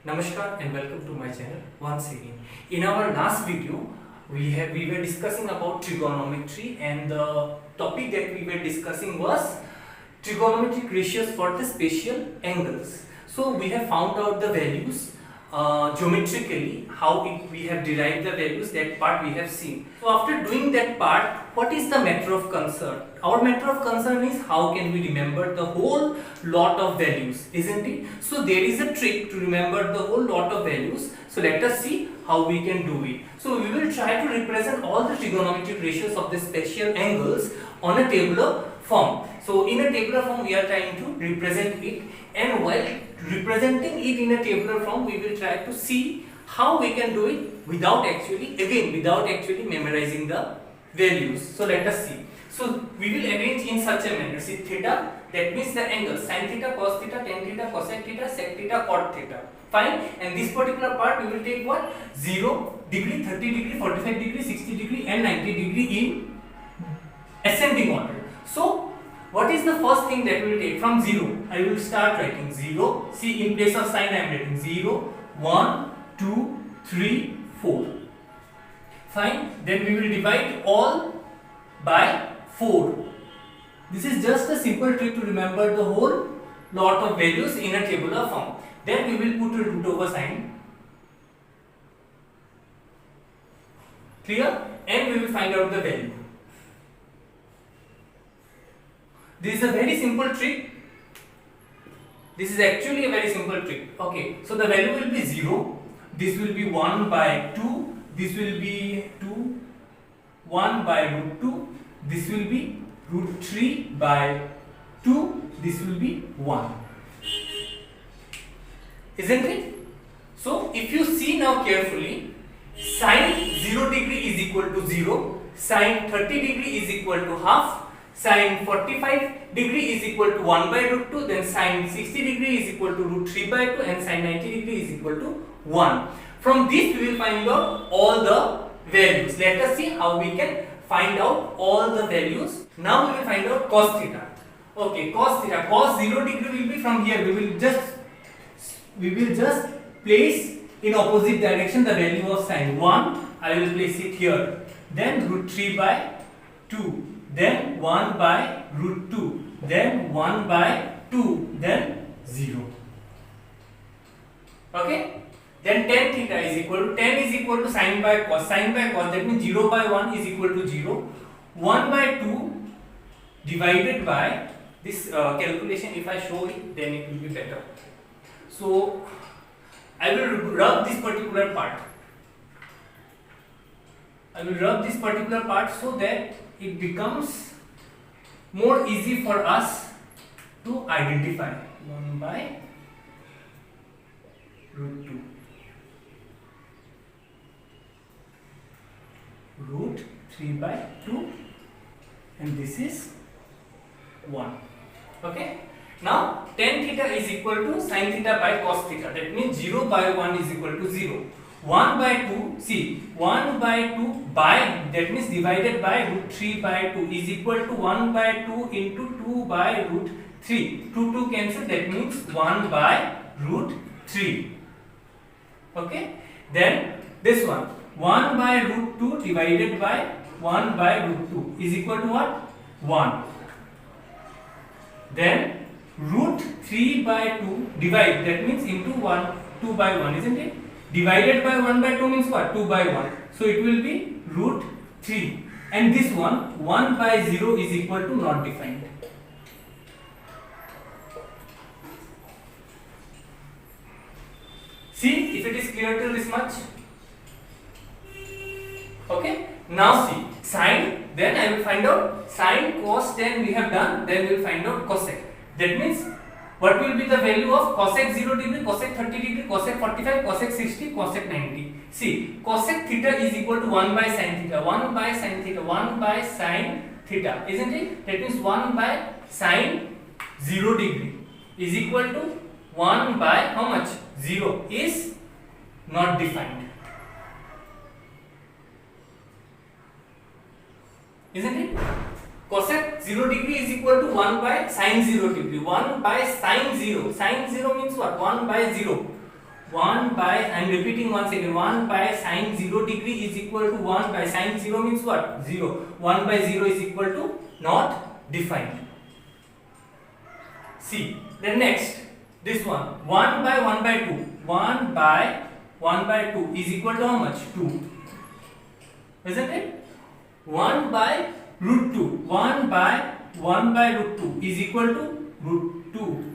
Namaskar and welcome to my channel once again. In our last video, we were discussing about trigonometry, and the topic that we were discussing was trigonometric ratios for the spatial angles. So we have found out the values geometrically, we have derived the values. That part we have seen. So after doing that part, what is the matter of concern? Our matter of concern is how can we remember the whole lot of values, isn't it? So there is a trick to remember the whole lot of values. So let us see how we can do it. So we will try to represent all the trigonometric ratios of the spatial angles on a tabular form. So in a tabular form we are trying to represent it, and while representing it in a tabular form we will try to see how we can do it without actually memorizing the values. So let us see. So we will arrange in such a manner. See, theta, that means the angle sin theta, cos theta, tan theta, cosec theta, sec theta, cot theta. Fine. And this particular part we will take what? 0 degree, 30 degree, 45 degree, 60 degree and 90 degree in ascending order. So what is the first thing that we will take? From 0, I will start writing 0. See, in place of sign I am writing 0, 1, 2, 3, 4. Fine. Then we will divide all by 4. This is just a simple trick to remember the whole lot of values in a tabular form. Then we will put a root over sign. Clear? And we will find out the value. This is a very simple trick. This is actually a very simple trick. Okay, so the value will be 0. This will be 1 by 2. This will be 2. 1 by root 2. This will be root 3 by 2. This will be 1. Isn't it? So if you see now carefully, sine 0 degree is equal to 0. Sine 30 degree is equal to half. Sine 45 degree is equal to 1 by root 2, then sine 60 degree is equal to root 3 by 2, and sine 90 degree is equal to 1. From this we will find out all the values. Let us see how we can find out all the values. Now we will find out cos theta. Okay, cos theta. Cos 0 degree will be from here. We will just place in opposite direction the value of sine 1. I will place it here. Then root 3 by 2. Then 1 by root 2, then 1 by 2, then 0. Okay? Then tan theta is equal to, tan is equal to sine by cos, that means 0 by 1 is equal to 0. 1 by 2 divided by this calculation, if I show it, then it will be better. So I will rub this particular part. So that it becomes more easy for us to identify. 1 by root 2, root 3 by 2, and this is 1. Okay. Now tan theta is equal to sin theta by cos theta. That means 0 by 1 is equal to 0. 1 by 2, see, 1 by 2 by, that means divided by root 3 by 2 is equal to 1 by 2 into 2 by root 3. 2 cancel, that means 1 by root 3. Okay. Then this one, 1 by root 2 divided by 1 by root 2 is equal to what? 1. Then root 3 by 2 divide, that means into 2 by 1, isn't it? Divided by 1 by 2 means what? 2 by 1. So it will be root 3. And this one, 1 by 0 is equal to not defined. See if it is clear till this much. Okay. Now see, sine, then I will find out sine, cos, tan we have done, then we will find out cosec. That means what will be the value of cosec 0 degree, cosec 30 degree, cosec 45, cosec 60, cosec 90? See, cosec theta is equal to 1 by sin theta, 1 by sin theta, 1 by sin theta, isn't it? That means 1 by sin 0 degree is equal to 1 by how much? 0 is not defined. Isn't it? Cosec 0 degree is equal to 1 by sin 0 degree. 1 by sin 0. Sin 0 means what? 1 by 0. 1 by, I am repeating once again, 1 by sine 0 degree is equal to 1 by sine 0 means what? 0. 1 by 0 is equal to not defined. See, then next, this one, 1 by 1 by 2. 1 by 1 by 2 is equal to how much? 2. Isn't it? 1 by root 2. 1 by 1 by root 2 is equal to root 2.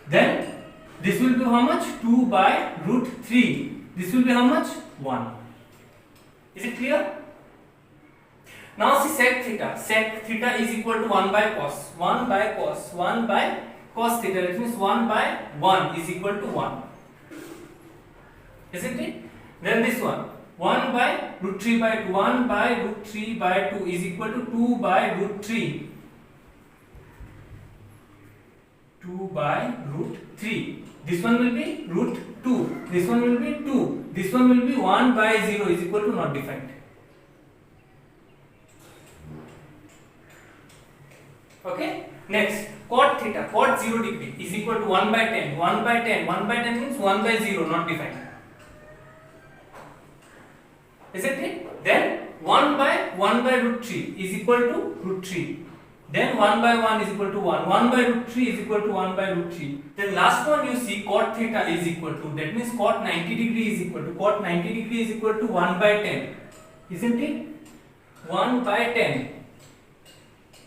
Then this will be how much? 2 by root 3. This will be how much? 1. Is it clear? Now see sec theta. Sec theta is equal to 1 by cos. 1 by cos. 1 by cos theta. That means 1 by 1 is equal to 1. Isn't it? Then this one. 1 by root 3 by 2. 1 by root 3 by 2 is equal to 2 by root 3. 2 by root 3. This one will be root 2. This one will be 2. This one will be 1 by 0 is equal to not defined. Okay. Next, cot theta. Cot 0 degree is equal to 1 by 10. 1 by 10. 1 by 10 means 1 by 0 not defined. Isn't it? Then 1 by root 3 is equal to root 3. Then 1 by 1 is equal to 1. 1 by root 3 is equal to 1 by root 3. Then last one you see cot theta is equal to, that means cot 90 degree is equal to, cot 90 degree is equal to 1 by 10. Isn't it? 1 by 10.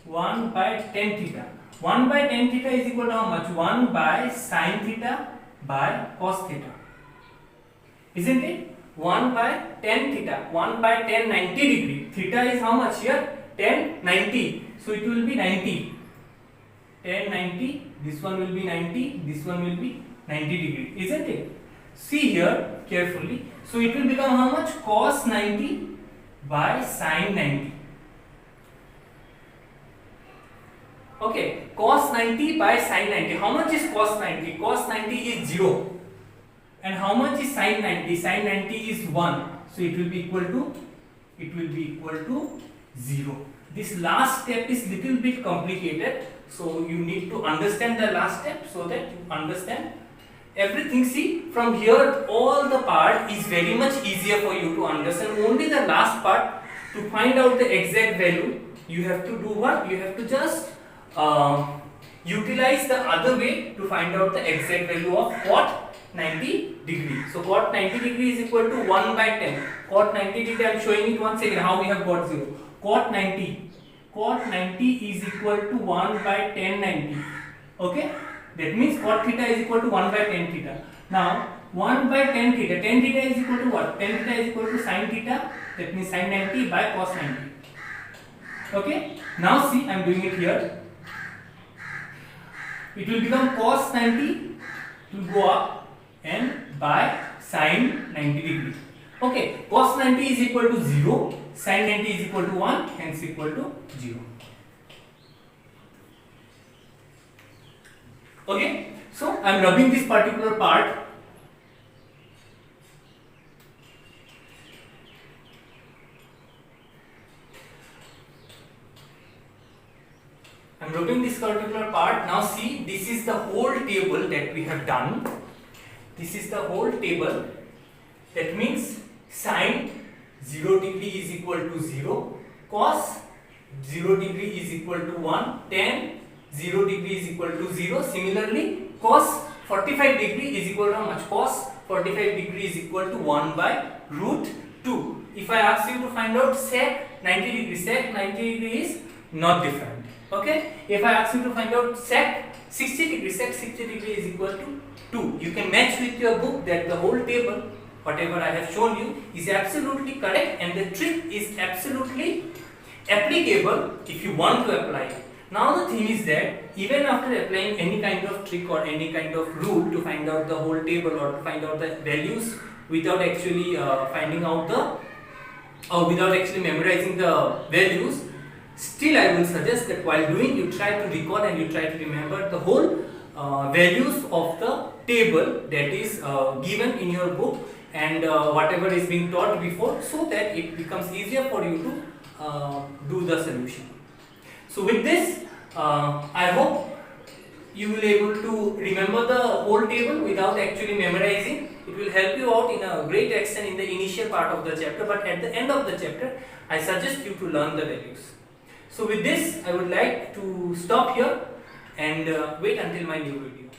1 by 10 theta. 1 by 10 theta is equal to how much? 1 by sin theta by cos theta. Isn't it? 1 by 10 theta. 1 by 10 90 degree. Theta is how much here? 10 90. So it will be 90. 10 90. This one will be 90. This one will be 90 degree. Isn't it? See here carefully. So it will become how much? Cos 90 by sin 90. Okay. Cos 90 by sin 90. How much is cos 90? Cos 90 is 0. And how much is sin 90? Sin 90 is 1. So it will be equal to 0. This last step is little bit complicated. So you need to understand the last step so that you understand everything. See, from here all the part is very much easier for you to understand. Only the last part, to find out the exact value, you have to do what? You have to just utilize the other way to find out the exact value of cot 90 degree. So cot 90 degree is equal to 1 by 10. Cot 90 degree, I am showing it once again how we have got 0. Cot 90 is equal to 1 by 10 90. Okay, that means cot theta is equal to 1 by 10 theta. Now 1 by 10 theta, 10 theta is equal to what? 10 theta is equal to sin theta, that means sin 90 by cos 90. Okay, now see, I am doing it here. It will become cos 90 to go up and by sin 90 degree. Okay, cos 90 is equal to 0, sin 90 is equal to 1, hence equal to 0. Okay, so I am rubbing this particular part. I am rubbing this particular part. Now see, this is the whole table that we have done. This is the whole table. That means sin 0 degree is equal to 0, cos 0 degree is equal to 1, tan 0 degree is equal to 0. Similarly, cos 45 degree is equal to how much? Cos 45 degree is equal to 1 by root 2. If I ask you to find out sec 90 degree, sec 90 degree is not defined. Okay. If I ask you to find out sec 60 degree, sec 60 degree is equal to 2. You can match with your book that the whole table, whatever I have shown you, is absolutely correct, and the trick is absolutely applicable if you want to apply it. Now the thing is that even after applying any kind of trick or any kind of rule to find out the whole table or to find out the values without actually finding out the, or without actually memorizing the values, still I will suggest that while doing, you try to recall and you try to remember the whole values of the table that is given in your book and whatever is being taught before, so that it becomes easier for you to do the solution. So with this, I hope you will able to remember the whole table without actually memorizing. It will help you out in a great extent in the initial part of the chapter, but at the end of the chapter, I suggest you to learn the values. So with this, I would like to stop here and wait until my new video.